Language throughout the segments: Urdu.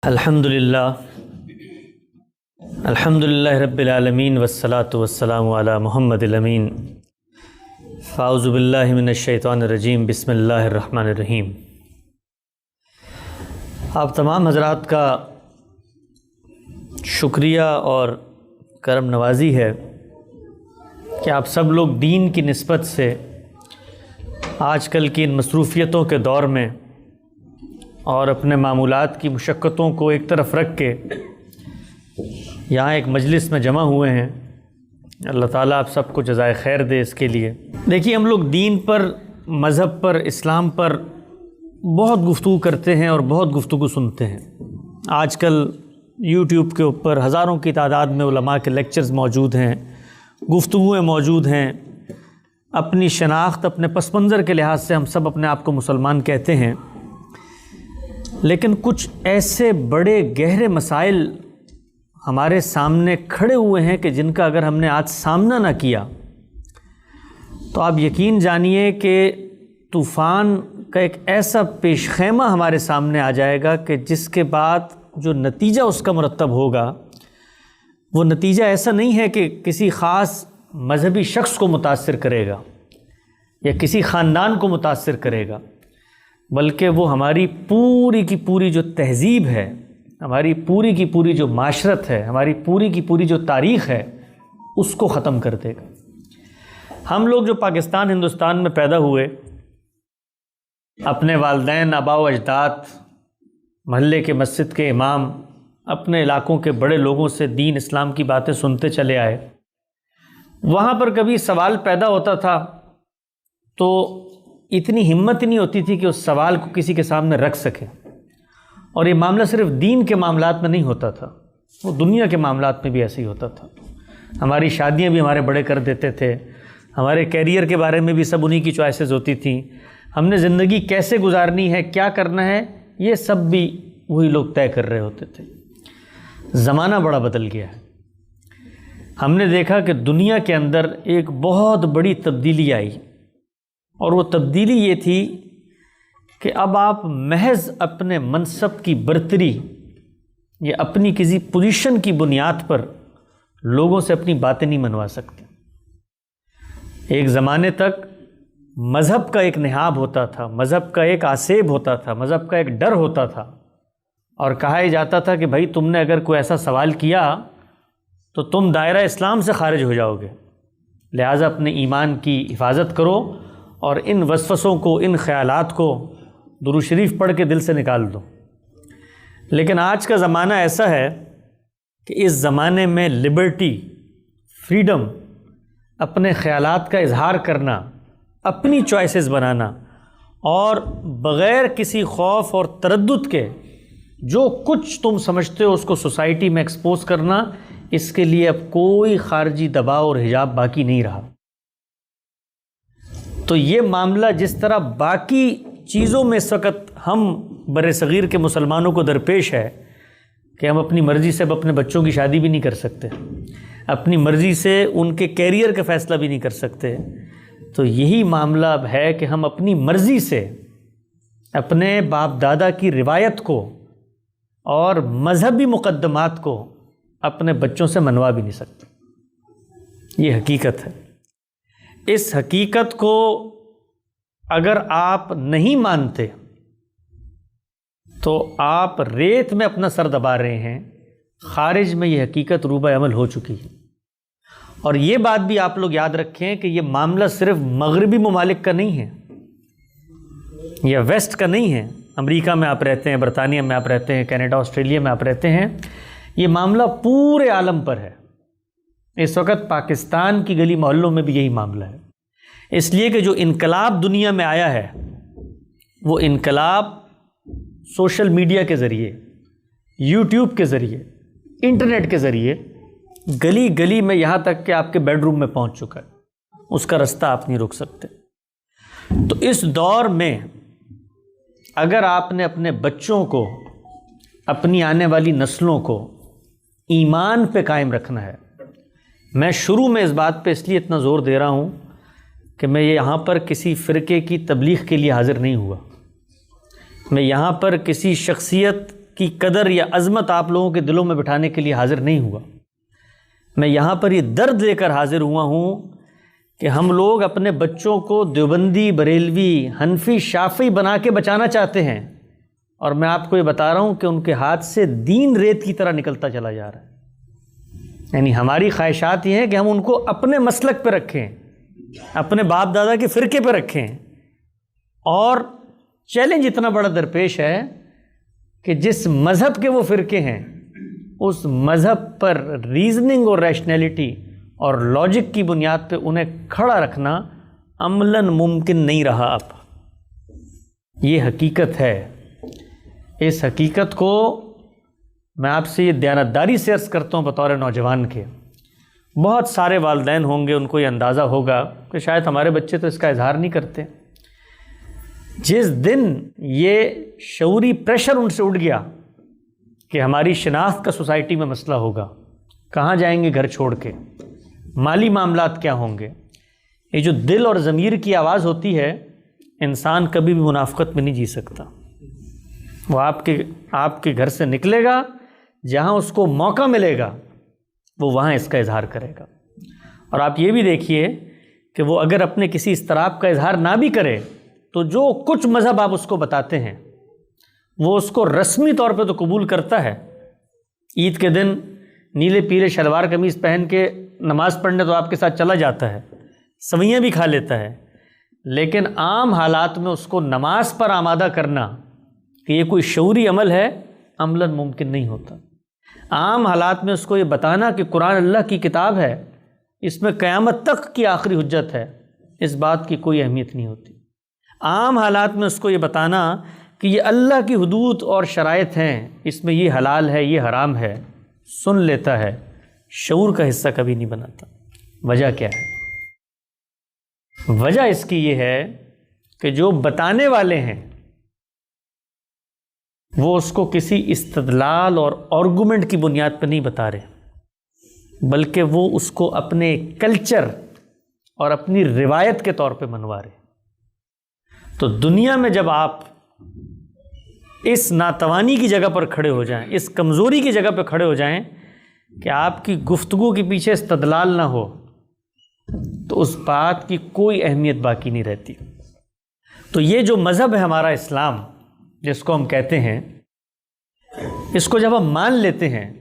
الحمدللہ رب العالمین والصلاة والسلام علی محمد الامین فاعوذ باللہ من الشیطان الرجیم بسم اللہ الرحمن الرحیم۔ آپ تمام حضرات کا شکریہ اور کرم نوازی ہے کہ آپ سب لوگ دین کی نسبت سے آج کل کی ان مصروفیتوں کے دور میں اور اپنے معمولات کی مشقتوں کو ایک طرف رکھ کے یہاں ایک مجلس میں جمع ہوئے ہیں۔ اللہ تعالیٰ آپ سب کو جزائے خیر دے اس کے لیے۔ دیکھیے، ہم لوگ دین پر، مذہب پر، اسلام پر بہت گفتگو کرتے ہیں اور بہت گفتگو سنتے ہیں۔ آج کل یوٹیوب کے اوپر ہزاروں کی تعداد میں علماء کے لیکچرز موجود ہیں، گفتگویں موجود ہیں۔ اپنی شناخت، اپنے پس منظر کے لحاظ سے ہم سب اپنے آپ کو مسلمان کہتے ہیں، لیکن کچھ ایسے بڑے گہرے مسائل ہمارے سامنے کھڑے ہوئے ہیں کہ جن کا اگر ہم نے آج سامنا نہ کیا تو آپ یقین جانیے کہ طوفان کا ایک ایسا پیش خیمہ ہمارے سامنے آ جائے گا کہ جس کے بعد جو نتیجہ اس کا مرتب ہوگا وہ نتیجہ ایسا نہیں ہے کہ کسی خاص مذہبی شخص کو متاثر کرے گا یا کسی خاندان کو متاثر کرے گا، بلکہ وہ ہماری پوری کی پوری جو تہذیب ہے، ہماری پوری کی پوری جو معاشرت ہے، ہماری پوری کی پوری جو تاریخ ہے، اس کو ختم کر دے گا۔ ہم لوگ جو پاکستان، ہندوستان میں پیدا ہوئے، اپنے والدین، آباء و اجداد، محلے کے مسجد کے امام، اپنے علاقوں کے بڑے لوگوں سے دین اسلام کی باتیں سنتے چلے آئے، وہاں پر کبھی سوال پیدا ہوتا تھا تو اتنی ہمت نہیں ہوتی تھی کہ اس سوال کو کسی کے سامنے رکھ سکیں۔ اور یہ معاملہ صرف دین کے معاملات میں نہیں ہوتا تھا، وہ دنیا کے معاملات میں بھی ایسے ہی ہوتا تھا۔ ہماری شادیاں بھی ہمارے بڑے کر دیتے تھے، ہمارے کیریئر کے بارے میں بھی سب انہی کی چوائسیز ہوتی تھیں، ہم نے زندگی کیسے گزارنی ہے، کیا کرنا ہے، یہ سب بھی وہی لوگ طے کر رہے ہوتے تھے۔ زمانہ بڑا بدل گیا ہے۔ ہم نے دیکھا کہ دنیا کے اندر ایک بہت بڑی تبدیلی آئی، اور وہ تبدیلی یہ تھی کہ اب آپ محض اپنے منصب کی برتری یا اپنی کسی پوزیشن کی بنیاد پر لوگوں سے اپنی باتیں نہیں منوا سکتے۔ ایک زمانے تک مذہب کا ایک نہاب ہوتا تھا، مذہب کا ایک آسیب ہوتا تھا، مذہب کا ایک ڈر ہوتا تھا، اور کہا ہی جاتا تھا کہ بھائی تم نے اگر کوئی ایسا سوال کیا تو تم دائرہ اسلام سے خارج ہو جاؤ گے، لہٰذا اپنے ایمان کی حفاظت کرو اور ان وسوسوں کو، ان خیالات کو درود شریف پڑھ کے دل سے نکال دو۔ لیکن آج کا زمانہ ایسا ہے کہ اس زمانے میں لبرٹی، فریڈم، اپنے خیالات کا اظہار کرنا، اپنی چوائسیز بنانا اور بغیر کسی خوف اور تردد کے جو کچھ تم سمجھتے ہو اس کو سوسائٹی میں ایکسپوز کرنا، اس کے لیے اب کوئی خارجی دباؤ اور حجاب باقی نہیں رہا۔ تو یہ معاملہ جس طرح باقی چیزوں میں اس وقت ہم بر صغیر کے مسلمانوں کو درپیش ہے کہ ہم اپنی مرضی سے اب اپنے بچوں کی شادی بھی نہیں کر سکتے، اپنی مرضی سے ان کے کیریئر کا فیصلہ بھی نہیں کر سکتے، تو یہی معاملہ اب ہے کہ ہم اپنی مرضی سے اپنے باپ دادا کی روایت کو اور مذہبی مقدمات کو اپنے بچوں سے منوا بھی نہیں سکتے۔ یہ حقیقت ہے۔ اس حقیقت کو اگر آپ نہیں مانتے تو آپ ریت میں اپنا سر دبا رہے ہیں، خارج میں یہ حقیقت روبہ عمل ہو چکی ہے۔ اور یہ بات بھی آپ لوگ یاد رکھیں کہ یہ معاملہ صرف مغربی ممالک کا نہیں ہے یا ویسٹ کا نہیں ہے۔ امریکہ میں آپ رہتے ہیں، برطانیہ میں آپ رہتے ہیں، کینیڈا، آسٹریلیا میں آپ رہتے ہیں، یہ معاملہ پورے عالم پر ہے۔ اس وقت پاکستان کی گلی محلوں میں بھی یہی معاملہ ہے، اس لیے کہ جو انقلاب دنیا میں آیا ہے وہ انقلاب سوشل میڈیا کے ذریعے، یوٹیوب کے ذریعے، انٹرنیٹ کے ذریعے گلی گلی میں، یہاں تک کہ آپ کے بیڈ روم میں پہنچ چکا ہے۔ اس کا رستہ آپ نہیں روک سکتے۔ تو اس دور میں اگر آپ نے اپنے بچوں کو، اپنی آنے والی نسلوں کو ایمان پہ قائم رکھنا ہے، میں شروع میں اس بات پہ اس لیے اتنا زور دے رہا ہوں کہ میں یہاں پر کسی فرقے کی تبلیغ کے لیے حاضر نہیں ہوا، میں یہاں پر کسی شخصیت کی قدر یا عظمت آپ لوگوں کے دلوں میں بٹھانے کے لیے حاضر نہیں ہوا۔ میں یہاں پر یہ درد لے کر حاضر ہوا ہوں کہ ہم لوگ اپنے بچوں کو دیوبندی، بریلوی، حنفی، شافعی بنا کے بچانا چاہتے ہیں، اور میں آپ کو یہ بتا رہا ہوں کہ ان کے ہاتھ سے دین ریت کی طرح نکلتا چلا جا رہا ہے۔ یعنی ہماری خواہشات یہ ہیں کہ ہم ان کو اپنے مسلک پہ رکھیں، اپنے باپ دادا کے فرقے پہ رکھیں، اور چیلنج اتنا بڑا درپیش ہے کہ جس مذہب کے وہ فرقے ہیں اس مذہب پر ریزننگ اور ریشنلٹی اور لاجک کی بنیاد پہ انہیں کھڑا رکھنا عملاً ممکن نہیں رہا اب۔ یہ حقیقت ہے۔ اس حقیقت کو میں آپ سے یہ دیانتداری سے عرض کرتا ہوں بطور نوجوان کے۔ بہت سارے والدین ہوں گے، ان کو یہ اندازہ ہوگا کہ شاید ہمارے بچے تو اس کا اظہار نہیں کرتے۔ جس دن یہ شعوری پریشر ان سے اٹھ گیا کہ ہماری شناخت کا سوسائٹی میں مسئلہ ہوگا، کہاں جائیں گے گھر چھوڑ کے، مالی معاملات کیا ہوں گے، یہ جو دل اور ضمیر کی آواز ہوتی ہے، انسان کبھی بھی منافقت میں نہیں جی سکتا۔ وہ آپ کے گھر سے نکلے گا، جہاں اس کو موقع ملے گا وہ وہاں اس کا اظہار کرے گا۔ اور آپ یہ بھی دیکھیے کہ وہ اگر اپنے کسی اضطراب کا اظہار نہ بھی کرے تو جو کچھ مذہب آپ اس کو بتاتے ہیں وہ اس کو رسمی طور پہ تو قبول کرتا ہے۔ عید کے دن نیلے پیلے شلوار قمیض پہن کے نماز پڑھنے تو آپ کے ساتھ چلا جاتا ہے، سویاں بھی کھا لیتا ہے، لیکن عام حالات میں اس کو نماز پر آمادہ کرنا کہ یہ کوئی شعوری عمل ہے عملاً ممکن نہیں ہوتا۔ عام حالات میں اس کو یہ بتانا کہ قرآن اللہ کی کتاب ہے، اس میں قیامت تک کی آخری حجت ہے، اس بات کی کوئی اہمیت نہیں ہوتی۔ عام حالات میں اس کو یہ بتانا کہ یہ اللہ کی حدود اور شرائط ہیں، اس میں یہ حلال ہے، یہ حرام ہے، سن لیتا ہے، شعور کا حصہ کبھی نہیں بناتا۔ وجہ کیا ہے؟ وجہ اس کی یہ ہے کہ جو بتانے والے ہیں وہ اس کو کسی استدلال اور آرگومنٹ کی بنیاد پہ نہیں بتا رہے، بلکہ وہ اس کو اپنے کلچر اور اپنی روایت کے طور پہ منوا رہے۔ تو دنیا میں جب آپ اس ناتوانی کی جگہ پر کھڑے ہو جائیں، اس کمزوری کی جگہ پہ کھڑے ہو جائیں کہ آپ کی گفتگو کے پیچھے استدلال نہ ہو، تو اس بات کی کوئی اہمیت باقی نہیں رہتی۔ تو یہ جو مذہب ہے ہمارا اسلام، جس کو ہم کہتے ہیں، اس کو جب ہم مان لیتے ہیں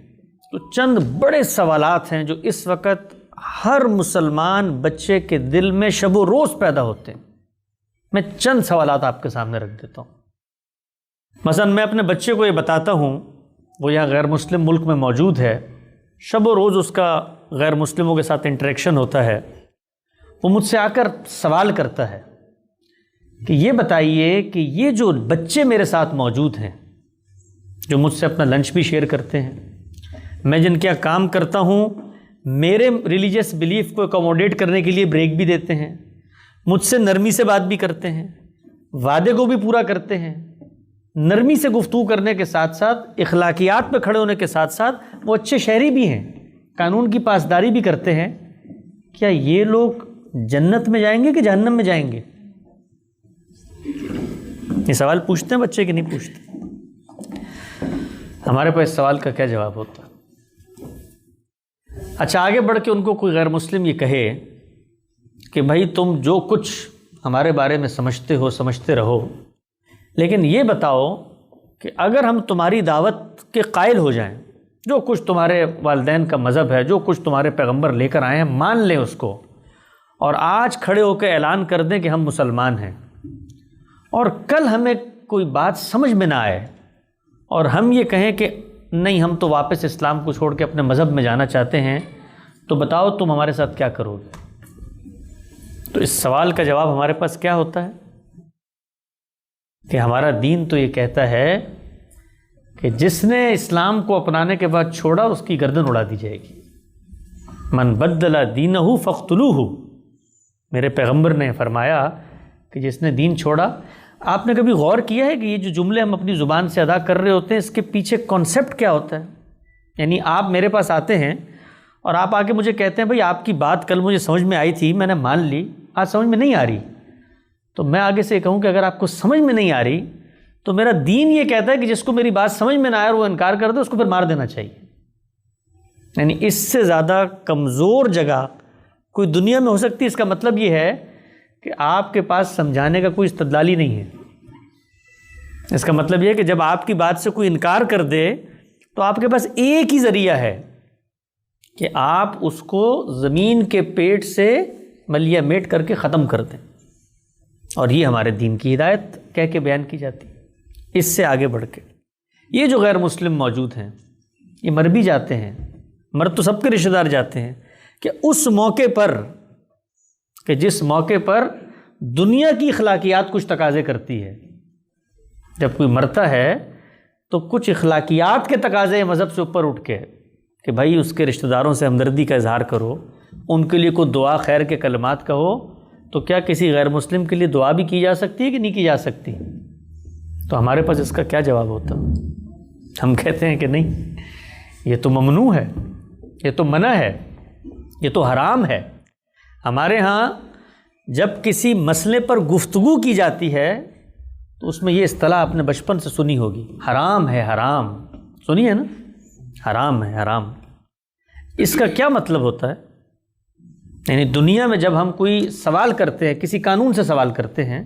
تو چند بڑے سوالات ہیں جو اس وقت ہر مسلمان بچے کے دل میں شب و روز پیدا ہوتے ہیں۔ میں چند سوالات آپ کے سامنے رکھ دیتا ہوں۔ مثلا میں اپنے بچے کو یہ بتاتا ہوں، وہ یہاں غیر مسلم ملک میں موجود ہے، شب و روز اس کا غیر مسلموں کے ساتھ انٹریکشن ہوتا ہے، وہ مجھ سے آ کر سوال کرتا ہے کہ یہ بتائیے کہ یہ جو بچے میرے ساتھ موجود ہیں، جو مجھ سے اپنا لنچ بھی شیئر کرتے ہیں، میں جن کے کام کرتا ہوں، میرے ریلیجیس بلیف کو اکوموڈیٹ کرنے کے لیے بریک بھی دیتے ہیں، مجھ سے نرمی سے بات بھی کرتے ہیں، وعدے کو بھی پورا کرتے ہیں، نرمی سے گفتگو کرنے کے ساتھ ساتھ اخلاقیات پہ کھڑے ہونے کے ساتھ ساتھ وہ اچھے شہری بھی ہیں، قانون کی پاسداری بھی کرتے ہیں، کیا یہ لوگ جنت میں جائیں گے کہ جہنم میں جائیں گے؟ یہ سوال پوچھتے ہیں بچے کہ نہیں پوچھتے؟ ہمارے پاس اس سوال کا کیا جواب ہوتا ہے؟ اچھا، آگے بڑھ کے ان کو کوئی غیر مسلم یہ کہے کہ بھائی تم جو کچھ ہمارے بارے میں سمجھتے ہو سمجھتے رہو، لیکن یہ بتاؤ کہ اگر ہم تمہاری دعوت کے قائل ہو جائیں، جو کچھ تمہارے والدین کا مذہب ہے، جو کچھ تمہارے پیغمبر لے کر آئے ہیں، مان لیں اس کو، اور آج کھڑے ہو کے اعلان کر دیں کہ ہم مسلمان ہیں، اور کل ہمیں کوئی بات سمجھ میں نہ آئے اور ہم یہ کہیں کہ نہیں، ہم تو واپس اسلام کو چھوڑ کے اپنے مذہب میں جانا چاہتے ہیں، تو بتاؤ تم ہمارے ساتھ کیا کرو گے؟ تو اس سوال کا جواب ہمارے پاس کیا ہوتا ہے کہ ہمارا دین تو یہ کہتا ہے کہ جس نے اسلام کو اپنانے کے بعد چھوڑا اس کی گردن اڑا دی جائے گی۔ من بدل دینہ فاقتلوہ، میرے پیغمبر نے فرمایا کہ جس نے دین چھوڑا۔ آپ نے کبھی غور کیا ہے کہ یہ جو جملے ہم اپنی زبان سے ادا کر رہے ہوتے ہیں، اس کے پیچھے کانسیپٹ کیا ہوتا ہے؟ یعنی آپ میرے پاس آتے ہیں اور آپ آ کے مجھے کہتے ہیں بھائی آپ کی بات کل مجھے سمجھ میں آئی تھی، میں نے مان لی، آج سمجھ میں نہیں آ رہی۔ تو میں آگے سے کہوں کہ اگر آپ کو سمجھ میں نہیں آ رہی تو میرا دین یہ کہتا ہے کہ جس کو میری بات سمجھ میں نہ آئے اور وہ انکار کر دے اس کو پھر مار دینا چاہیے. یعنی اس سے زیادہ کمزور جگہ کوئی دنیا میں ہو سکتی ہے. اس کا مطلب یہ ہے کہ آپ کے پاس سمجھانے کا کوئی استدلال ہی نہیں ہے. اس کا مطلب یہ ہے کہ جب آپ کی بات سے کوئی انکار کر دے تو آپ کے پاس ایک ہی ذریعہ ہے کہ آپ اس کو زمین کے پیٹ سے ملیا میٹ کر کے ختم کر دیں. اور یہ ہمارے دین کی ہدایت کہہ کے بیان کی جاتی ہے. اس سے آگے بڑھ کے یہ جو غیر مسلم موجود ہیں یہ مر بھی جاتے ہیں, مر تو سب کے رشتہ دار جاتے ہیں, کہ اس موقع پر کہ جس موقع پر دنیا کی اخلاقیات کچھ تقاضے کرتی ہے. جب کوئی مرتا ہے تو کچھ اخلاقیات کے تقاضے مذہب سے اوپر اٹھ کے کہ بھائی اس کے رشتہ داروں سے ہمدردی کا اظہار کرو, ان کے لیے کوئی دعا خیر کے کلمات کہو. تو کیا کسی غیر مسلم کے لیے دعا بھی کی جا سکتی ہے کہ نہیں کی جا سکتی؟ تو ہمارے پاس اس کا کیا جواب ہوتا؟ ہم کہتے ہیں کہ نہیں, یہ تو ممنوع ہے, یہ تو منع ہے, یہ تو حرام ہے. ہمارے ہاں جب کسی مسئلے پر گفتگو کی جاتی ہے تو اس میں یہ اصطلاح آپ نے بچپن سے سنی ہوگی, حرام ہے حرام. سنی ہے نا, حرام ہے حرام. اس کا کیا مطلب ہوتا ہے؟ یعنی دنیا میں جب ہم کوئی سوال کرتے ہیں, کسی قانون سے سوال کرتے ہیں,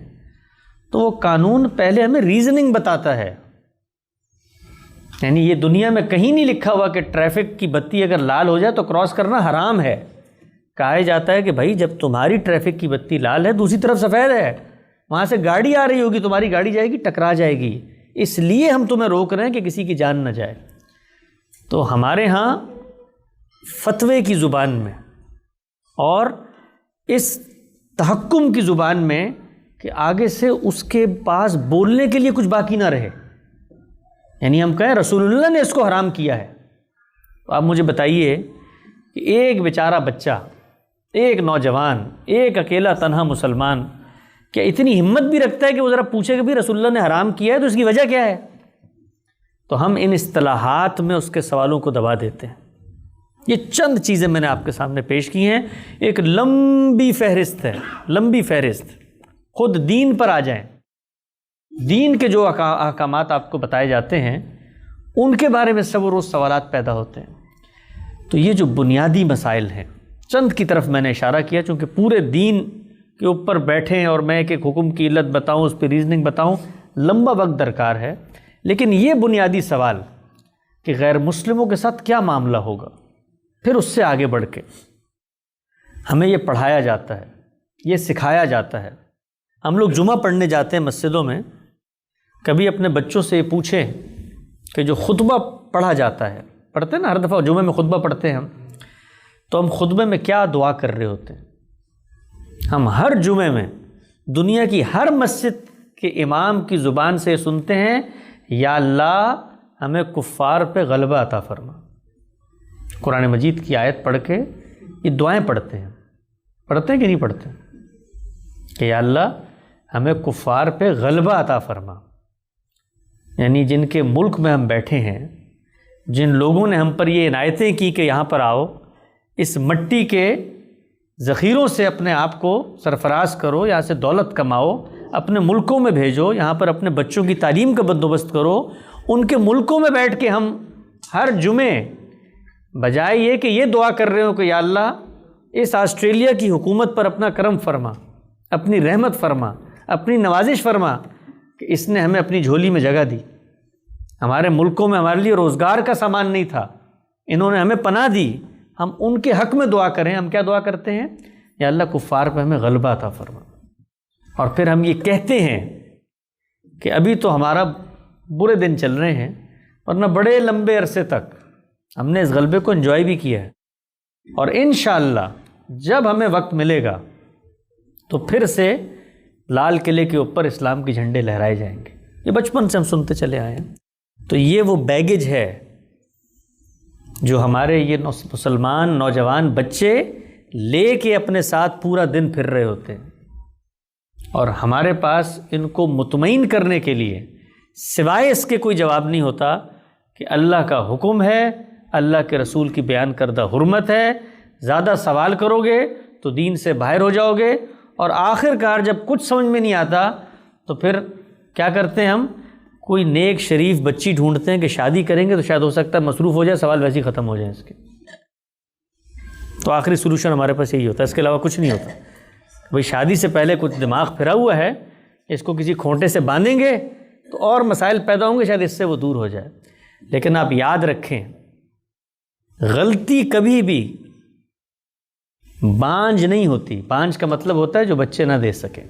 تو وہ قانون پہلے ہمیں ریزننگ بتاتا ہے. یعنی یہ دنیا میں کہیں نہیں لکھا ہوا کہ ٹریفک کی بتی اگر لال ہو جائے تو کراس کرنا حرام ہے. کہا جاتا ہے کہ بھائی جب تمہاری ٹریفک کی بتی لال ہے, دوسری طرف سفید ہے, وہاں سے گاڑی آ رہی ہوگی, تمہاری گاڑی جائے گی, ٹکرا جائے گی, اس لیے ہم تمہیں روک رہے ہیں کہ کسی کی جان نہ جائے. تو ہمارے ہاں فتوے کی زبان میں اور اس تحکم کی زبان میں کہ آگے سے اس کے پاس بولنے کے لیے کچھ باقی نہ رہے. یعنی ہم کہیں رسول اللہ نے اس کو حرام کیا ہے. تو آپ مجھے بتائیے کہ ایک بیچارہ بچہ, ایک نوجوان, ایک اکیلا تنہا مسلمان کیا اتنی ہمت بھی رکھتا ہے کہ وہ ذرا پوچھے کہ بھی رسول اللہ نے حرام کیا ہے تو اس کی وجہ کیا ہے؟ تو ہم ان اصطلاحات میں اس کے سوالوں کو دبا دیتے ہیں. یہ چند چیزیں میں نے آپ کے سامنے پیش کی ہیں. ایک لمبی فہرست ہے, لمبی فہرست. خود دین پر آ جائیں. دین کے جو احکامات آپ کو بتائے جاتے ہیں ان کے بارے میں سب روز سوالات پیدا ہوتے ہیں. تو یہ جو بنیادی مسائل ہیں, چند کی طرف میں نے اشارہ کیا, چونکہ پورے دین کے اوپر بیٹھیں اور میں ایک حکم کی علت بتاؤں, اس پہ ریزننگ بتاؤں, لمبا وقت درکار ہے. لیکن یہ بنیادی سوال کہ غیر مسلموں کے ساتھ کیا معاملہ ہوگا, پھر اس سے آگے بڑھ کے ہمیں یہ پڑھایا جاتا ہے, یہ سکھایا جاتا ہے. ہم لوگ جمعہ پڑھنے جاتے ہیں مسجدوں میں, کبھی اپنے بچوں سے یہ پوچھیں کہ جو خطبہ پڑھا جاتا ہے, پڑھتے ہیں نا ہر دفعہ جمعہ میں خطبہ پڑھتے ہیں ہم, تو ہم خطبے میں کیا دعا کر رہے ہوتے ہیں؟ ہم ہر جمعے میں دنیا کی ہر مسجد کے امام کی زبان سے سنتے ہیں, یا اللہ ہمیں کفار پہ غلبہ عطا فرما. قرآن مجید کی آیت پڑھ کے یہ دعائیں پڑھتے ہیں. پڑھتے ہیں کہ نہیں پڑھتے؟ کہ یا اللہ ہمیں کفار پہ غلبہ عطا فرما. یعنی جن کے ملک میں ہم بیٹھے ہیں, جن لوگوں نے ہم پر یہ عنایتیں کی کہ یہاں پر آؤ, اس مٹی کے ذخیروں سے اپنے آپ کو سرفراز کرو, یہاں سے دولت کماؤ, اپنے ملکوں میں بھیجو, یہاں پر اپنے بچوں کی تعلیم کا بندوبست کرو. ان کے ملکوں میں بیٹھ کے ہم ہر جمعے بجائے یہ کہ یہ دعا کر رہے ہو کہ یا اللہ اس آسٹریلیا کی حکومت پر اپنا کرم فرما, اپنی رحمت فرما, اپنی نوازش فرما کہ اس نے ہمیں اپنی جھولی میں جگہ دی. ہمارے ملکوں میں ہمارے لیے روزگار کا سامان نہیں تھا, انہوں نے ہمیں پناہ دی, ہم ان کے حق میں دعا کریں. ہم کیا دعا کرتے ہیں؟ یا اللہ کفار پہ ہمیں غلبہ عطا فرما. اور پھر ہم یہ کہتے ہیں کہ ابھی تو ہمارا برے دن چل رہے ہیں, ورنہ بڑے لمبے عرصے تک ہم نے اس غلبے کو انجوائے بھی کیا ہے, اور انشاءاللہ جب ہمیں وقت ملے گا تو پھر سے لال قلعے کے اوپر اسلام کے جھنڈے لہرائے جائیں گے. یہ بچپن سے ہم سنتے چلے آئے ہیں. تو یہ وہ بیگیج ہے جو ہمارے یہ مسلمان نوجوان بچے لے کے اپنے ساتھ پورا دن پھر رہے ہوتے ہیں, اور ہمارے پاس ان کو مطمئن کرنے کے لیے سوائے اس کے کوئی جواب نہیں ہوتا کہ اللہ کا حکم ہے, اللہ کے رسول کی بیان کردہ حرمت ہے. زیادہ سوال کرو گے تو دین سے باہر ہو جاؤ گے, اور آخر کار جب کچھ سمجھ میں نہیں آتا تو پھر کیا کرتے ہیں ہم؟ کوئی نیک شریف بچی ڈھونڈتے ہیں کہ شادی کریں گے تو شاید ہو سکتا ہے مصروف ہو جائے، سوال ویسے ہی ختم ہو جائیں اس کے. تو آخری سولوشن ہمارے پاس یہی ہوتا ہے، اس کے علاوہ کچھ نہیں ہوتا. بھئی شادی سے پہلے کچھ دماغ پھرا ہوا ہے، اس کو کسی کھونٹے سے باندھیں گے تو اور مسائل پیدا ہوں گے، شاید اس سے وہ دور ہو جائے. لیکن آپ یاد رکھیں، غلطی کبھی بھی بانجھ نہیں ہوتی. بانجھ کا مطلب ہوتا ہے جو بچے نہ دے سکے.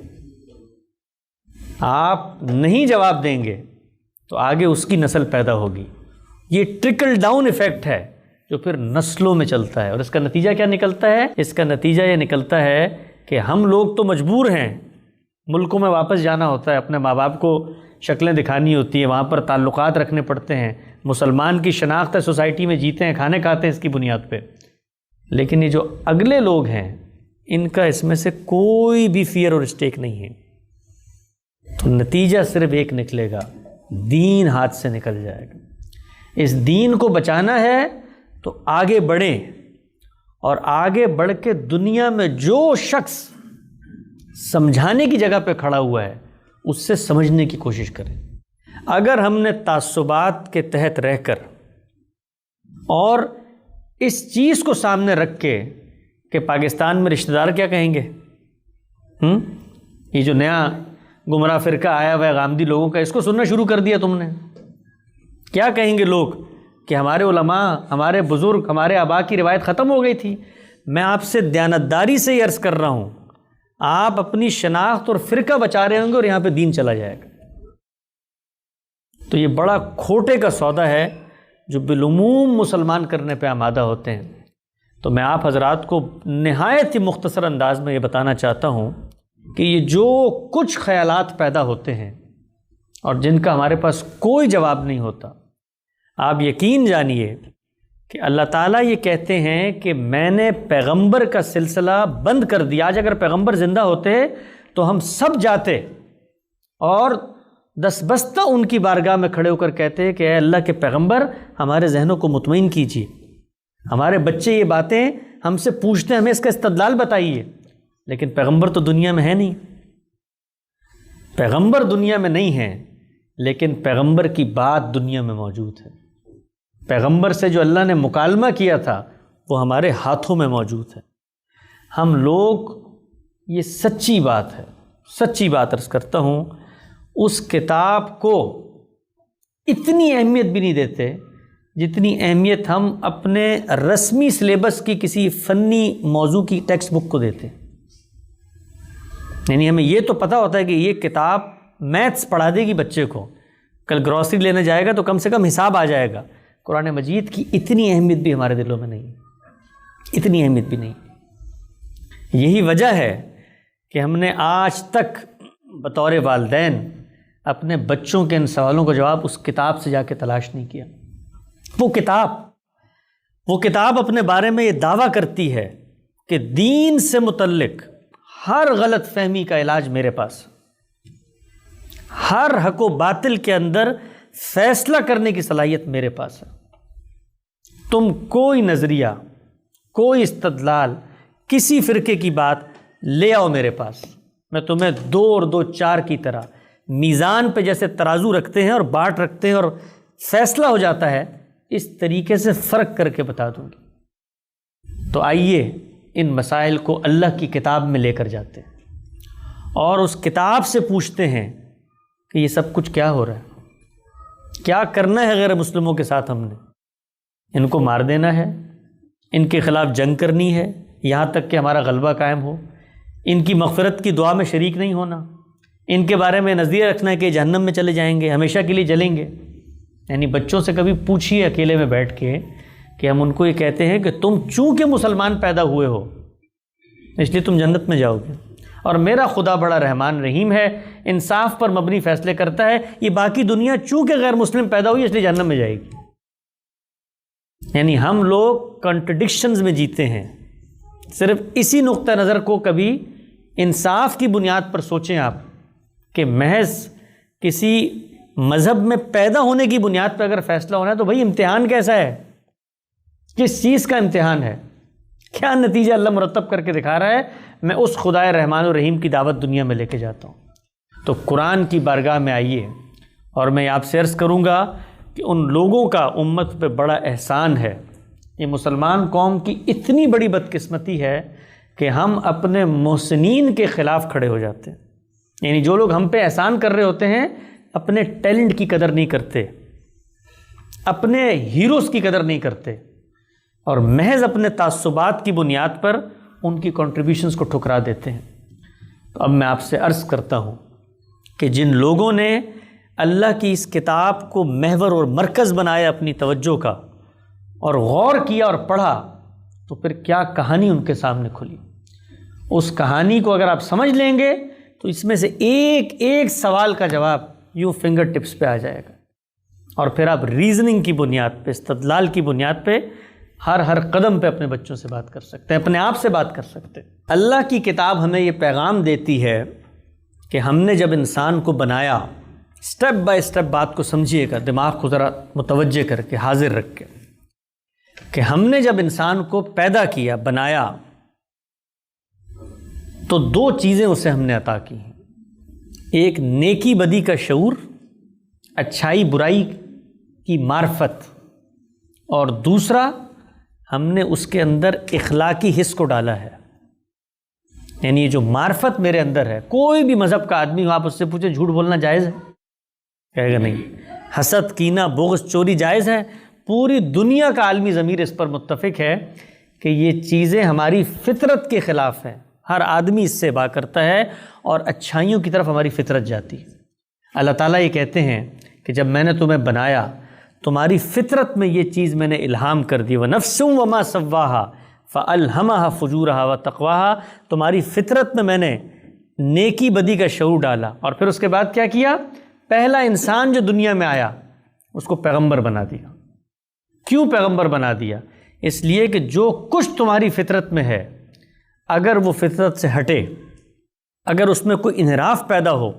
آپ نہیں جواب دیں گے تو آگے اس کی نسل پیدا ہوگی. یہ ٹرکل ڈاؤن ایفیکٹ ہے جو پھر نسلوں میں چلتا ہے. اور اس کا نتیجہ کیا نکلتا ہے؟ اس کا نتیجہ یہ نکلتا ہے کہ ہم لوگ تو مجبور ہیں، ملکوں میں واپس جانا ہوتا ہے، اپنے ماں باپ کو شکلیں دکھانی ہوتی ہیں، وہاں پر تعلقات رکھنے پڑتے ہیں، مسلمان کی شناخت ہے، سوسائٹی میں جیتے ہیں، کھانے کھاتے ہیں اس کی بنیاد پہ. لیکن یہ جو اگلے لوگ ہیں ان کا اس میں سے کوئی بھی فیئر اور اسٹیک نہیں ہے. تو نتیجہ صرف ایک نکلے گا، دین ہاتھ سے نکل جائے گا. اس دین کو بچانا ہے تو آگے بڑھیں، اور آگے بڑھ کے دنیا میں جو شخص سمجھانے کی جگہ پہ کھڑا ہوا ہے اس سے سمجھنے کی کوشش کریں. اگر ہم نے تعصبات کے تحت رہ کر اور اس چیز کو سامنے رکھ کے کہ پاکستان میں رشتہ دار کیا کہیں گے، یہ جو نیا گمراہ فرقہ آیا ہوا ہے غامدی لوگوں کا، اس کو سننا شروع کر دیا تم نے، کیا کہیں گے لوگ کہ ہمارے علماء، ہمارے بزرگ، ہمارے آبا کی روایت ختم ہو گئی تھی. میں آپ سے دیانتداری سے یہ عرض کر رہا ہوں، آپ اپنی شناخت اور فرقہ بچا رہے ہوں گے اور یہاں پہ دین چلا جائے گا. تو یہ بڑا کھوٹے کا سودا ہے جو بالعموم مسلمان کرنے پہ آمادہ ہوتے ہیں. تو میں آپ حضرات کو نہایت ہی مختصر انداز میں یہ بتانا چاہتا ہوں کہ یہ جو کچھ خیالات پیدا ہوتے ہیں اور جن کا ہمارے پاس کوئی جواب نہیں ہوتا، آپ یقین جانیے کہ اللہ تعالیٰ یہ کہتے ہیں کہ میں نے پیغمبر کا سلسلہ بند کر دیا. آج اگر پیغمبر زندہ ہوتے تو ہم سب جاتے اور دستبستہ ان کی بارگاہ میں کھڑے ہو کر کہتے ہیں کہ اے اللہ کے پیغمبر، ہمارے ذہنوں کو مطمئن کیجیے، ہمارے بچے یہ باتیں ہم سے پوچھتے ہیں، ہمیں اس کا استدلال بتائیے. لیکن پیغمبر تو دنیا میں ہے نہیں، پیغمبر دنیا میں نہیں ہے، لیکن پیغمبر کی بات دنیا میں موجود ہے. پیغمبر سے جو اللہ نے مکالمہ کیا تھا وہ ہمارے ہاتھوں میں موجود ہے. ہم لوگ، یہ سچی بات ہے، سچی بات عرض کرتا ہوں، اس کتاب کو اتنی اہمیت بھی نہیں دیتے جتنی اہمیت ہم اپنے رسمی سلیبس کی کسی فنی موضوع کی ٹیکسٹ بک کو دیتے. یعنی ہمیں یہ تو پتہ ہوتا ہے کہ یہ کتاب میتھس پڑھا دے گی بچے کو، کل گروسری لینے جائے گا تو کم سے کم حساب آ جائے گا. قرآن مجید کی اتنی اہمیت بھی ہمارے دلوں میں نہیں، اتنی اہمیت بھی نہیں. یہی وجہ ہے کہ ہم نے آج تک بطور والدین اپنے بچوں کے ان سوالوں کا جواب اس کتاب سے جا کے تلاش نہیں کیا. وہ کتاب اپنے بارے میں یہ دعویٰ کرتی ہے کہ دین سے متعلق ہر غلط فہمی کا علاج میرے پاس، ہر حق و باطل کے اندر فیصلہ کرنے کی صلاحیت میرے پاس ہے. تم کوئی نظریہ، کوئی استدلال، کسی فرقے کی بات لے آؤ میرے پاس، میں تمہیں 2 اور 2 4 کی طرح میزان پہ جیسے ترازو رکھتے ہیں اور باٹ رکھتے ہیں اور فیصلہ ہو جاتا ہے، اس طریقے سے فرق کر کے بتا دوں گی. تو آئیے ان مسائل کو اللہ کی کتاب میں لے کر جاتے ہیں اور اس کتاب سے پوچھتے ہیں کہ یہ سب کچھ کیا ہو رہا ہے، کیا کرنا ہے غیر مسلموں کے ساتھ. ہم نے ان کو مار دینا ہے، ان کے خلاف جنگ کرنی ہے یہاں تک کہ ہمارا غلبہ قائم ہو، ان کی مغفرت کی دعا میں شریک نہیں ہونا، ان کے بارے میں نظریہ رکھنا ہے کہ جہنم میں چلے جائیں گے، ہمیشہ کے لیے جلیں گے. یعنی بچوں سے کبھی پوچھیے اکیلے میں بیٹھ کے کہ ہم ان کو یہ کہتے ہیں کہ تم چونکہ مسلمان پیدا ہوئے ہو اس لیے تم جنت میں جاؤ گے، اور میرا خدا بڑا رحمان رحیم ہے، انصاف پر مبنی فیصلے کرتا ہے، یہ باقی دنیا چونکہ غیر مسلم پیدا ہوئی اس لیے جہنم میں جائے گی. یعنی ہم لوگ کنٹرڈکشنز میں جیتے ہیں. صرف اسی نقطہ نظر کو کبھی انصاف کی بنیاد پر سوچیں آپ کہ محض کسی مذہب میں پیدا ہونے کی بنیاد پر اگر فیصلہ ہونا ہے تو بھائی امتحان کیسا ہے، کس چیز کا امتحان ہے، کیا نتیجہ اللہ مرتب کر کے دکھا رہا ہے. میں اس خدائے رحمان و رحیم کی دعوت دنیا میں لے کے جاتا ہوں. تو قرآن کی بارگاہ میں آئیے، اور میں آپ سے عرض کروں گا کہ ان لوگوں کا امت پہ بڑا احسان ہے. یہ مسلمان قوم کی اتنی بڑی بدقسمتی ہے کہ ہم اپنے محسنین کے خلاف کھڑے ہو جاتے ہیں. یعنی جو لوگ ہم پہ احسان کر رہے ہوتے ہیں اپنے ٹیلنٹ کی قدر نہیں کرتے، اپنے ہیروز کی قدر نہیں کرتے، اور محض اپنے تعصبات کی بنیاد پر ان کی کنٹریبیوشنز کو ٹھکرا دیتے ہیں. تو اب میں آپ سے عرض کرتا ہوں کہ جن لوگوں نے اللہ کی اس کتاب کو محور اور مرکز بنایا اپنی توجہ کا، اور غور کیا اور پڑھا، تو پھر کیا کہانی ان کے سامنے کھلی. اس کہانی کو اگر آپ سمجھ لیں گے تو اس میں سے ایک ایک سوال کا جواب یوں فنگر ٹپس پہ آ جائے گا، اور پھر آپ ریزننگ کی بنیاد پہ، استدلال کی بنیاد پہ ہر قدم پہ اپنے بچوں سے بات کر سکتے ہیں، اپنے آپ سے بات کر سکتے ہیں. اللہ کی کتاب ہمیں یہ پیغام دیتی ہے کہ ہم نے جب انسان کو بنایا، سٹیپ بائی سٹیپ بات کو سمجھیے گا، دماغ کو ذرا متوجہ کر کے، حاضر رکھ کے، کہ ہم نے جب انسان کو پیدا کیا، بنایا، تو دو چیزیں اسے ہم نے عطا کی ہیں. ایک نیکی بدی کا شعور، اچھائی برائی کی معرفت، اور دوسرا ہم نے اس کے اندر اخلاقی حص کو ڈالا ہے. یعنی یہ جو معرفت میرے اندر ہے، کوئی بھی مذہب کا آدمی ہو، آپ اس سے پوچھیں جھوٹ بولنا جائز ہے، کہے گا نہیں. حسد، کینہ، بغض، چوری جائز ہے. پوری دنیا کا عالمی ضمیر اس پر متفق ہے کہ یہ چیزیں ہماری فطرت کے خلاف ہیں. ہر آدمی اس سے با کرتا ہے اور اچھائیوں کی طرف ہماری فطرت جاتی ہے. اللہ تعالیٰ یہ کہتے ہیں کہ جب میں نے تمہیں بنایا، تمہاری فطرت میں یہ چیز میں نے الہام کر دی. وَنَفْسٌ وَمَا سَوَّاهَا فَأَلْهَمَهَا فُجُورَهَا وَتَقْوَاهَا. تمہاری فطرت میں نے نیکی بدی کا شعور ڈالا. اور پھر اس کے بعد کیا کیا؟ پہلا انسان جو دنیا میں آیا اس کو پیغمبر بنا دیا. کیوں پیغمبر بنا دیا؟ اس لیے کہ جو کچھ تمہاری فطرت میں ہے، اگر وہ فطرت سے ہٹے، اگر اس میں کوئی انحراف پیدا ہو،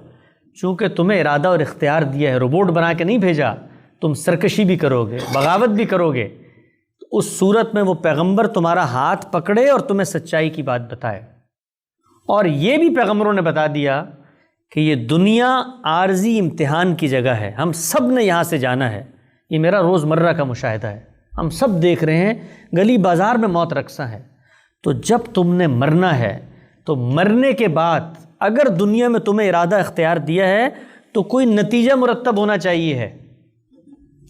چونکہ تمہیں ارادہ اور اختیار دیا ہے، روبوٹ بنا کے نہیں بھیجا، تم سرکشی بھی کرو گے، بغاوت بھی کرو گے، تو اس صورت میں وہ پیغمبر تمہارا ہاتھ پکڑے اور تمہیں سچائی کی بات بتائے. اور یہ بھی پیغمبروں نے بتا دیا کہ یہ دنیا عارضی امتحان کی جگہ ہے، ہم سب نے یہاں سے جانا ہے. یہ میرا روزمرہ کا مشاہدہ ہے، ہم سب دیکھ رہے ہیں گلی بازار میں موت رقصہ ہے. تو جب تم نے مرنا ہے تو مرنے کے بعد اگر دنیا میں تمہیں ارادہ اختیار دیا ہے تو کوئی نتیجہ مرتب ہونا چاہیے ہے.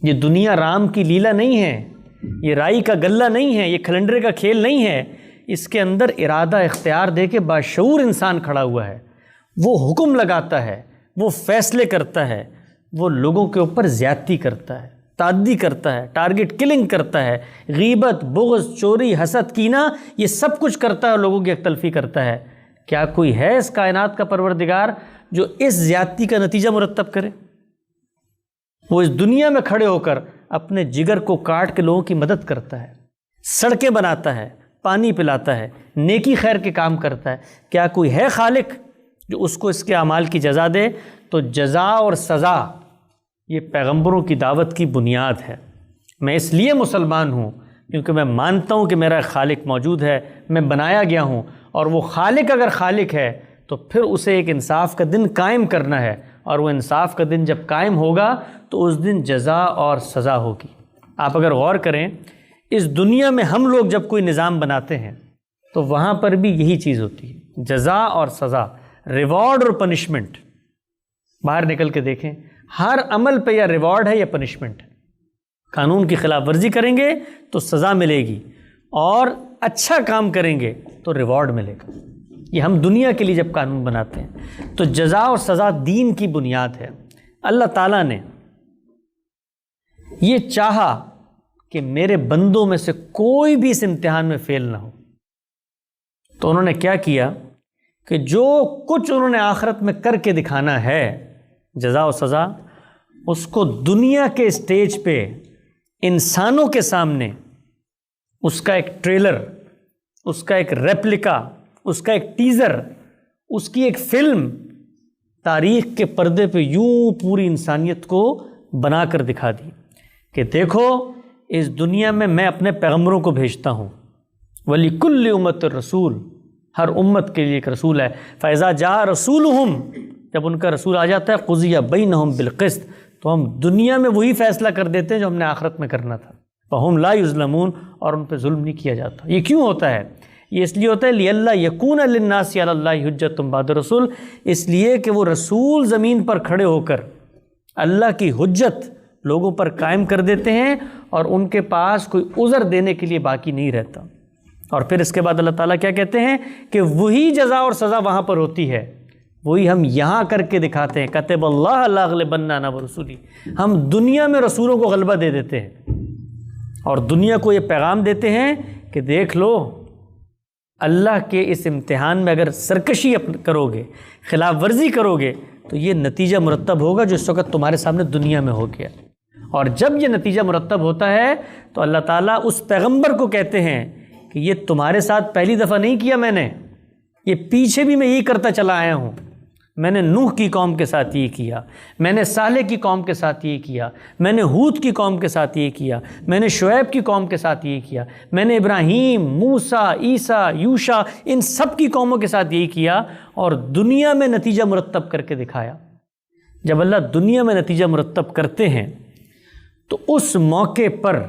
یہ دنیا رام کی لیلا نہیں ہے، یہ رائی کا گلہ نہیں ہے، یہ کھلنڈرے کا کھیل نہیں ہے. اس کے اندر ارادہ اختیار دے کے باشعور انسان کھڑا ہوا ہے. وہ حکم لگاتا ہے، وہ فیصلے کرتا ہے، وہ لوگوں کے اوپر زیادتی کرتا ہے، تعدی کرتا ہے، ٹارگٹ کلنگ کرتا ہے، غیبت، بغض، چوری، حسد، کینہ، یہ سب کچھ کرتا ہے اور لوگوں کی یک تلفی کرتا ہے. کیا کوئی ہے اس کائنات کا پروردگار جو اس زیادتی کا نتیجہ مرتب کرے؟ وہ اس دنیا میں کھڑے ہو کر اپنے جگر کو کاٹ کے لوگوں کی مدد کرتا ہے، سڑکیں بناتا ہے، پانی پلاتا ہے، نیکی خیر کے کام کرتا ہے. کیا کوئی ہے خالق جو اس کو اس کے اعمال کی جزا دے؟ تو جزا اور سزا یہ پیغمبروں کی دعوت کی بنیاد ہے. میں اس لیے مسلمان ہوں کیونکہ میں مانتا ہوں کہ میرا ایک خالق موجود ہے، میں بنایا گیا ہوں، اور وہ خالق اگر خالق ہے تو پھر اسے ایک انصاف کا دن قائم کرنا ہے، اور وہ انصاف کا دن جب قائم ہوگا تو اس دن جزا اور سزا ہوگی. آپ اگر غور کریں، اس دنیا میں ہم لوگ جب کوئی نظام بناتے ہیں تو وہاں پر بھی یہی چیز ہوتی ہے، جزا اور سزا، ریوارڈ اور پنشمنٹ. باہر نکل کے دیکھیں، ہر عمل پہ یا ریوارڈ ہے یا پنشمنٹ ہے. قانون کی خلاف ورزی کریں گے تو سزا ملے گی، اور اچھا کام کریں گے تو ریوارڈ ملے گا. یہ ہم دنیا کے لیے جب قانون بناتے ہیں تو جزا اور سزا دین کی بنیاد ہے. اللہ تعالیٰ نے یہ چاہا کہ میرے بندوں میں سے کوئی بھی اس امتحان میں فیل نہ ہو، تو انہوں نے کیا کیا کہ جو کچھ انہوں نے آخرت میں کر کے دکھانا ہے، جزا و سزا، اس کو دنیا کے اسٹیج پہ انسانوں کے سامنے اس کا ایک ٹریلر، اس کا ایک ریپلیکا، اس کا ایک ٹیزر، اس کی ایک فلم تاریخ کے پردے پہ یوں پوری انسانیت کو بنا کر دکھا دی کہ دیکھو اس دنیا میں اپنے پیغمبروں کو بھیجتا ہوں. وَلِكُلِّ أُمَّةٍ رسول، ہر امت کے لیے ایک رسول ہے. فَإِذَا جَاءَ رَسُولُهُمْ، جب ان کا رسول آ جاتا ہے، قُضِيَ بَيْنَهُمْ بِالْقِسْطِ، تو ہم دنیا میں وہی فیصلہ کر دیتے ہیں جو ہم نے آخرت میں کرنا تھا. فَهُمْ لَا يُظْلَمُونَ, اور ان پہ ظلم نہیں کیا جاتا. یہ کیوں ہوتا ہے؟ یہ اس لیے ہوتا ہے لِأَلَّا يَكُونَ لِلنَّاسِ عَلَى اللَّهِ حُجَّةٌ بَعْدَ الرُّسُلِ, اس لیے کہ وہ رسول زمین پر کھڑے ہو کر اللہ کی حجت لوگوں پر قائم کر دیتے ہیں اور ان کے پاس کوئی عذر دینے کے لیے باقی نہیں رہتا. اور پھر اس کے بعد اللہ تعالیٰ کیا کہتے ہیں کہ وہی جزا اور سزا وہاں پر ہوتی ہے, وہی ہم یہاں کر کے دکھاتے ہیں. کتب اللہ لأغلبن انا ورسولی, ہم دنیا میں رسولوں کو غلبہ دے دیتے ہیں اور دنیا کو یہ پیغام دیتے ہیں کہ دیکھ لو اللہ کے اس امتحان میں اگر سرکشی کرو گے, خلاف ورزی کرو گے, تو یہ نتیجہ مرتب ہوگا جو اس وقت تمہارے سامنے دنیا میں ہو گیا. اور جب یہ نتیجہ مرتب ہوتا ہے تو اللہ تعالیٰ اس پیغمبر کو کہتے ہیں کہ یہ تمہارے ساتھ پہلی دفعہ نہیں کیا میں نے, یہ پیچھے بھی میں یہی کرتا چلا آیا ہوں. میں نے نوح کی قوم کے ساتھ یہ کیا, میں نے صالح کی قوم کے ساتھ یہ کیا, میں نے ہود کی قوم کے ساتھ یہ کیا, میں نے شعیب کی قوم کے ساتھ یہ کیا, میں نے ابراہیم, موسیٰ, عیسیٰ, یوشع, ان سب کی قوموں کے ساتھ یہی کیا اور دنیا میں نتیجہ مرتب کر کے دکھایا. جب اللہ دنیا میں نتیجہ مرتب کرتے ہیں تو اس موقع پر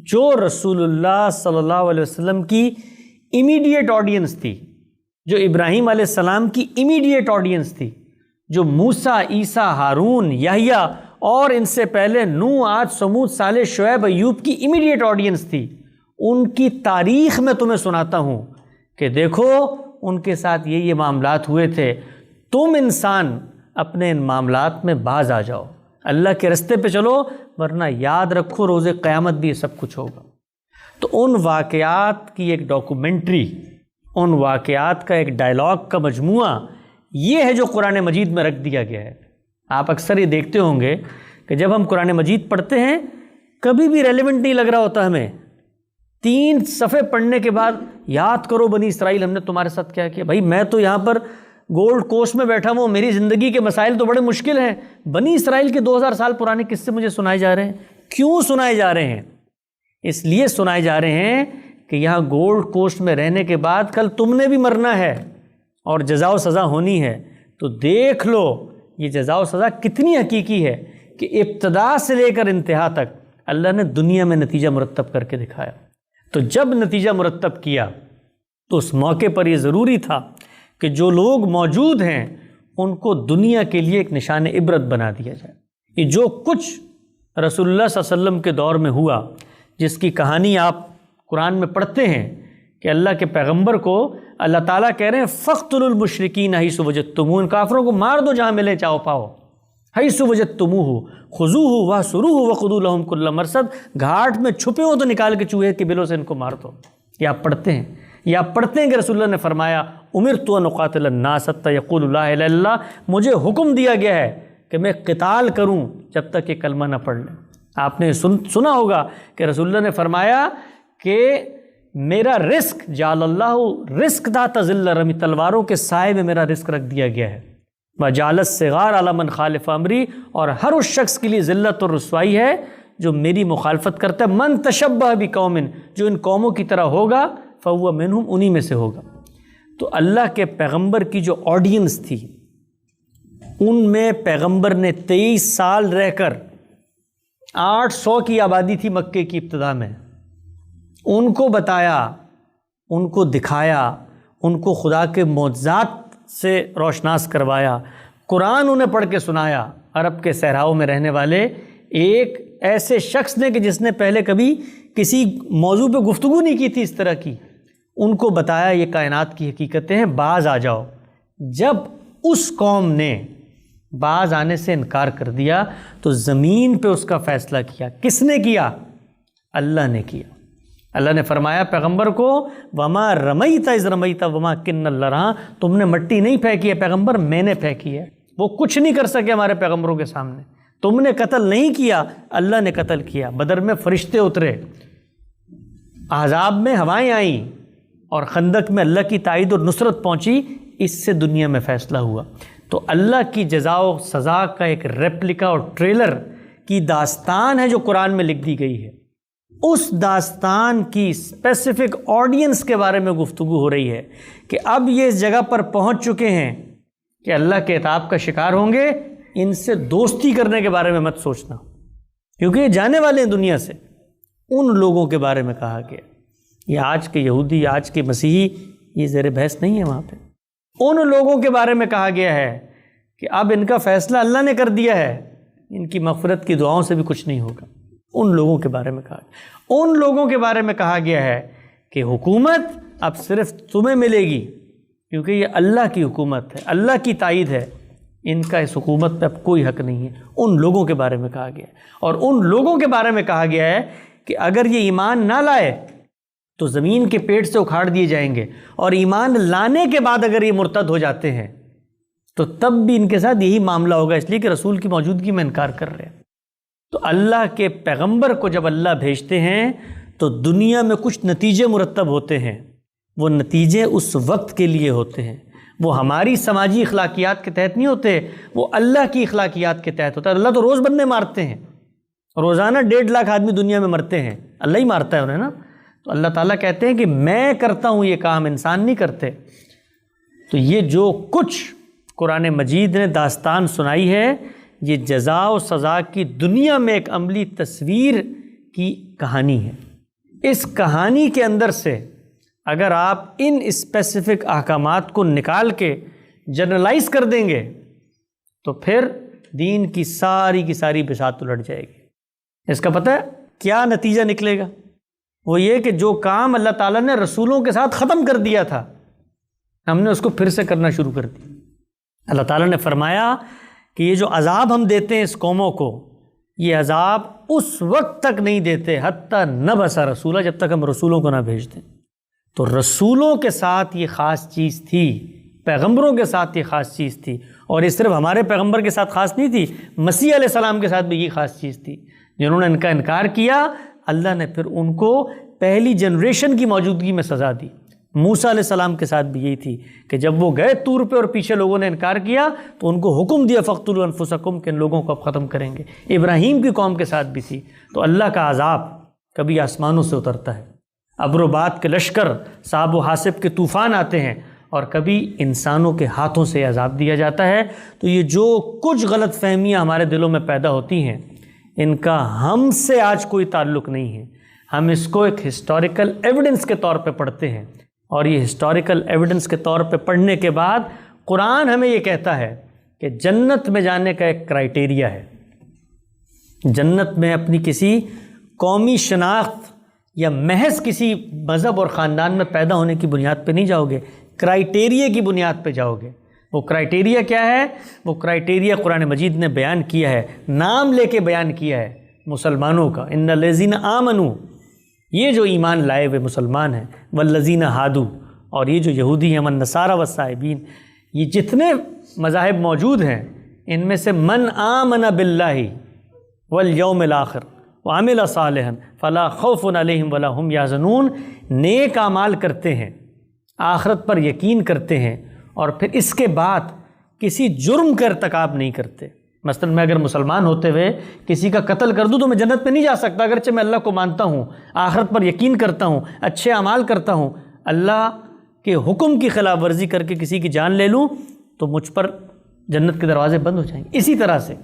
جو رسول اللہ صلی اللہ علیہ وسلم کی امیڈیٹ آڈینس تھی, جو ابراہیم علیہ السلام کی امیڈیٹ آڈینس تھی, جو موسیٰ, عیسیٰ, ہارون, یحییٰ اور ان سے پہلے نوح, عاد, سمود, صالح, شعیب, ایوب کی امیڈیٹ آڈینس تھی, ان کی تاریخ میں تمہیں سناتا ہوں کہ دیکھو ان کے ساتھ یہ معاملات ہوئے تھے. تم انسان اپنے ان معاملات میں باز آ جاؤ, اللہ کے رستے پہ چلو, ورنہ یاد رکھو روز قیامت بھی یہ سب کچھ ہوگا. تو ان واقعات کی ایک ڈاکومنٹری, ان واقعات کا ایک ڈائلاگ کا مجموعہ یہ ہے جو قرآن مجید میں رکھ دیا گیا ہے. آپ اکثر یہ دیکھتے ہوں گے کہ جب ہم قرآن مجید پڑھتے ہیں کبھی بھی ریلیونٹ نہیں لگ رہا ہوتا ہمیں. 3 صفحے پڑھنے کے بعد یاد کرو بنی اسرائیل ہم نے تمہارے ساتھ کیا کیا. بھائی میں تو یہاں پر گولڈ کوسٹ میں بیٹھا ہوں, میری زندگی کے مسائل تو بڑے مشکل ہیں, بنی اسرائیل کے 2000 سال پرانے قصے مجھے سنائے جا رہے ہیں. کیوں سنائے جا رہے ہیں؟ اس لیے سنائے جا رہے ہیں کہ یہاں گولڈ کوسٹ میں رہنے کے بعد کل تم نے بھی مرنا ہے اور جزا و سزا ہونی ہے. تو دیکھ لو یہ جزا و سزا کتنی حقیقی ہے کہ ابتدا سے لے کر انتہا تک اللہ نے دنیا میں نتیجہ مرتب کر کے دکھایا. تو جب نتیجہ مرتب کیا تو اس موقع پر یہ ضروری تھا کہ جو لوگ موجود ہیں ان کو دنیا کے لیے ایک نشان عبرت بنا دیا جائے. یہ جو کچھ رسول اللہ صلی اللہ علیہ وسلم کے دور میں ہوا, جس کی کہانی آپ قرآن میں پڑھتے ہیں کہ اللہ کے پیغمبر کو اللہ تعالیٰ کہہ رہے ہیں فَاقْتُلُوا الْمُشْرِكِينَ حَيْثُ وَجَدتُّمُوهُمْ, کافروں کو مار دو جہاں ملے چاہو پاؤ. حَيْثُ وَجَدتُّمُوهُ خُذُوهُ وَاحْصُرُوهُ وَخُذُوا لَهُمْ كُلَّ مَرْصَدٍ, گھاٹ میں چھپے ہو تو نکال کے چوہے کے بلوں سے ان کو مار دو. یہ آپ پڑھتے ہیں, یہ آپ پڑھتے ہیں کہ رسول اللہ نے فرمایا اُمِرْتُ أَنْ أُقَاتِلَ النَّاسَ حَتَّىٰ يَقُولُوا لَا إِلَٰهَ إِلَّا اللَّهُ, مجھے حکم دیا گیا ہے کہ میں قتال کروں جب تک یہ کلمہ نہ پڑھ لیں. آپ نے سنا ہوگا کہ رسول اللہ نے فرمایا کہ میرا رزق جعل اللہ رزق ذات ظل رمی, تلواروں کے سائے میں میرا رزق رکھ دیا گیا ہے. وجعل الصغار علی من خالف امری, اور ہر اس شخص کے لیے ذلت اور رسوائی ہے جو میری مخالفت کرتا ہے. من تشبہ بقوم, جو ان قوموں کی طرح ہوگا فہو منہم, انہی میں سے ہوگا. تو اللہ کے پیغمبر کی جو آڈینس تھی ان میں پیغمبر نے 23 سال رہ کر 800 کی آبادی تھی مکے کی ابتدا میں, ان کو بتایا, ان کو دکھایا, ان کو خدا کے معجزات سے روشناس کروایا, قرآن انہیں پڑھ کے سنایا. عرب کے صحراؤں میں رہنے والے ایک ایسے شخص نے کہ جس نے پہلے کبھی کسی موضوع پہ گفتگو نہیں کی تھی اس طرح کی, ان کو بتایا یہ کائنات کی حقیقتیں ہیں, باز آ جاؤ. جب اس قوم نے باز آنے سے انکار کر دیا تو زمین پہ اس کا فیصلہ کیا. کس نے کیا؟ اللہ نے کیا. اللہ نے فرمایا پیغمبر کو وما رمیت اذ رمیت وما کن اللہ رہا, تم نے مٹی نہیں پھینکی ہے پیغمبر, میں نے پھینکی ہے. وہ کچھ نہیں کر سکے ہمارے پیغمبروں کے سامنے. تم نے قتل نہیں کیا, اللہ نے قتل کیا. بدر میں فرشتے اترے, احزاب میں ہوائیں آئیں, اور خندق میں اللہ کی تائید اور نصرت پہنچی. اس سے دنیا میں فیصلہ ہوا. تو اللہ کی جزا و سزا کا ایک ریپلیکا اور ٹریلر کی داستان ہے جو قرآن میں لکھ دی گئی ہے. اس داستان کی اسپیسیفک آڈینس کے بارے میں گفتگو ہو رہی ہے کہ اب یہ اس جگہ پر پہنچ چکے ہیں کہ اللہ کے عتاب کا شکار ہوں گے, ان سے دوستی کرنے کے بارے میں مت سوچنا، کیونکہ یہ جانے والے ہیں دنیا سے۔ ان لوگوں کے بارے میں کہا گیا، یہ آج کے یہودی، آج کے مسیحی، یہ زیر بحث نہیں ہے وہاں پہ۔ ان لوگوں کے بارے میں کہا گیا ہے کہ اب ان کا فیصلہ اللہ نے کر دیا ہے، ان کی مغفرت کی دعاؤں سے بھی کچھ نہیں ہوگا۔ ان لوگوں کے بارے میں کہا گیا۔ ان لوگوں کے بارے میں کہا گیا ہے کہ حکومت اب صرف تمہیں ملے گی، کیونکہ یہ اللہ کی حکومت ہے، اللہ کی تائید ہے، ان کا اس حکومت پہ اب کوئی حق نہیں ہے۔ ان لوگوں کے بارے میں کہا گیا ہے۔ اور ان لوگوں کے بارے میں کہا گیا ہے کہ اگر یہ ایمان نہ لائے تو زمین کے پیٹ سے اکھاڑ دیے جائیں گے، اور ایمان لانے کے بعد اگر یہ مرتد ہو جاتے ہیں تو تب بھی ان کے ساتھ یہی معاملہ ہوگا، اس لیے کہ رسول کی موجودگی میں انکار کر رہے ہیں۔ تو اللہ کے پیغمبر کو جب اللہ بھیجتے ہیں تو دنیا میں کچھ نتیجے مرتب ہوتے ہیں، وہ نتیجے اس وقت کے لیے ہوتے ہیں، وہ ہماری سماجی اخلاقیات کے تحت نہیں ہوتے، وہ اللہ کی اخلاقیات کے تحت ہوتا ہے۔ اللہ تو روز بندے مارتے ہیں، روزانہ 1.5 لاکھ آدمی دنیا میں مرتے ہیں، اللہ ہی مارتا ہے انہیں نا۔ تو اللہ تعالیٰ کہتے ہیں کہ میں کرتا ہوں یہ کام، انسان نہیں کرتے۔ تو یہ جو کچھ قرآن مجید نے داستان سنائی ہے، یہ جزا و سزا کی دنیا میں ایک عملی تصویر کی کہانی ہے۔ اس کہانی کے اندر سے اگر آپ ان اسپیسیفک احکامات کو نکال کے جنرلائز کر دیں گے تو پھر دین کی ساری بساط الٹ جائے گی۔ اس کا پتہ ہے کیا نتیجہ نکلے گا؟ وہ یہ کہ جو کام اللہ تعالیٰ نے رسولوں کے ساتھ ختم کر دیا تھا، ہم نے اس کو پھر سے کرنا شروع کر دیا۔ اللہ تعالیٰ نے فرمایا کہ یہ جو عذاب ہم دیتے ہیں اس قوموں کو، یہ عذاب اس وقت تک نہیں دیتے حتیٰ نبعث رسولا، جب تک ہم رسولوں کو نہ بھیج دیں۔ تو رسولوں کے ساتھ یہ خاص چیز تھی، پیغمبروں کے ساتھ یہ خاص چیز تھی، اور یہ صرف ہمارے پیغمبر کے ساتھ خاص نہیں تھی، مسیح علیہ السلام کے ساتھ بھی یہ خاص چیز تھی۔ جنہوں نے ان کا انکار کیا، اللہ نے پھر ان کو پہلی جنریشن کی موجودگی میں سزا دی۔ موسیٰ علیہ السلام کے ساتھ بھی یہی تھی کہ جب وہ گئے طور پہ اور پیچھے لوگوں نے انکار کیا تو ان کو حکم دیا فَاقْتُلُوا أَنفُسَكُمْ کہ ان لوگوں کو اب ختم کریں گے۔ ابراہیم کی قوم کے ساتھ بھی تھی۔ تو اللہ کا عذاب کبھی آسمانوں سے اترتا ہے، ابر و باد کے لشکر، صاب و حاسب کے طوفان آتے ہیں، اور کبھی انسانوں کے ہاتھوں سے عذاب دیا جاتا ہے۔ تو یہ جو کچھ غلط فہمیاں ہمارے دلوں میں پیدا ہوتی ہیں، ان کا ہم سے آج کوئی تعلق نہیں ہے۔ ہم اس کو ایک ہسٹوریکل ایویڈنس کے طور پہ پڑھتے ہیں، اور یہ ہسٹوریکل ایویڈنس کے طور پہ پڑھنے کے بعد قرآن ہمیں یہ کہتا ہے کہ جنت میں جانے کا ایک کرائٹیریا ہے۔ جنت میں اپنی کسی قومی شناخت یا محض کسی مذہب اور خاندان میں پیدا ہونے کی بنیاد پہ نہیں جاؤ گے، کرائٹیریا کی بنیاد پہ جاؤ گے۔ وہ کرائٹیریا کیا ہے؟ وہ کرائٹیریا قرآن مجید نے بیان کیا ہے، نام لے کے بیان کیا ہے مسلمانوں کا۔ ان الذین آمنوا، یہ جو ایمان لائے ہوئے مسلمان ہیں، والذین ہادو، اور یہ جو یہودی ہیں، والنصارى والصائبین، یہ جتنے مذاہب موجود ہیں، ان میں سے من آمن باللہ والیوم الآخر وعمل صالحا فلا خوف علیہم ولا هم یحزنون، نیک اعمال کرتے ہیں، آخرت پر یقین کرتے ہیں، اور پھر اس کے بعد کسی جرم کا ارتکاب نہیں کرتے۔ مثلا میں اگر مسلمان ہوتے ہوئے کسی کا قتل کر دوں تو میں جنت میں نہیں جا سکتا، اگرچہ میں اللہ کو مانتا ہوں، آخرت پر یقین کرتا ہوں، اچھے اعمال کرتا ہوں، اللہ کے حکم کی خلاف ورزی کر کے کسی کی جان لے لوں تو مجھ پر جنت کے دروازے بند ہو جائیں گے۔ اسی طرح سے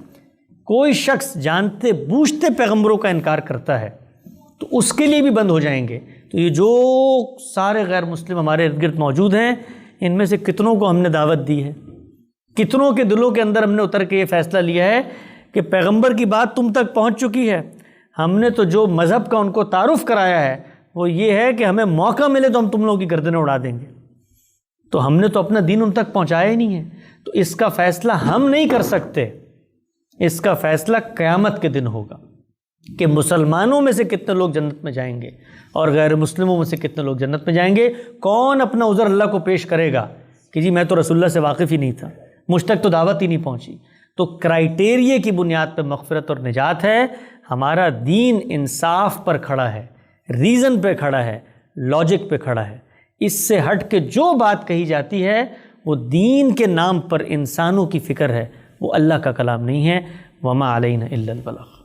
کوئی شخص جانتے بوجھتے پیغمبروں کا انکار کرتا ہے تو اس کے لیے بھی بند ہو جائیں گے۔ تو یہ جو سارے غیر مسلم ہمارے ارد گرد موجود ہیں، ان میں سے کتنوں کو ہم نے دعوت دی ہے، کتنوں کے دلوں کے اندر ہم نے اتر کے یہ فیصلہ لیا ہے کہ پیغمبر کی بات تم تک پہنچ چکی ہے۔ ہم نے تو جو مذہب کا ان کو تعارف کرایا ہے وہ یہ ہے کہ ہمیں موقع ملے تو ہم تم لوگوں کی گردنیں اڑا دیں گے۔ تو ہم نے تو اپنا دین ان تک پہنچایا ہی نہیں ہے۔ تو اس کا فیصلہ ہم نہیں کر سکتے، اس کا فیصلہ قیامت کے دن ہوگا کہ مسلمانوں میں سے کتنے لوگ جنت میں جائیں گے اور غیر مسلموں میں سے کتنے لوگ جنت میں جائیں گے۔ کون اپنا عذر اللہ کو پیش کرے گا کہ جی میں تو رسول اللہ سے واقف ہی نہیں تھا، مجھ تک تو دعوت ہی نہیں پہنچی۔ تو کرائٹیریا کی بنیاد پہ مغفرت اور نجات ہے۔ ہمارا دین انصاف پر کھڑا ہے، ریزن پہ کھڑا ہے، لاجک پہ کھڑا ہے۔ اس سے ہٹ کے جو بات کہی جاتی ہے وہ دین کے نام پر انسانوں کی فکر ہے، وہ اللہ کا کلام نہیں ہے۔ وما علینا الا البلاغ۔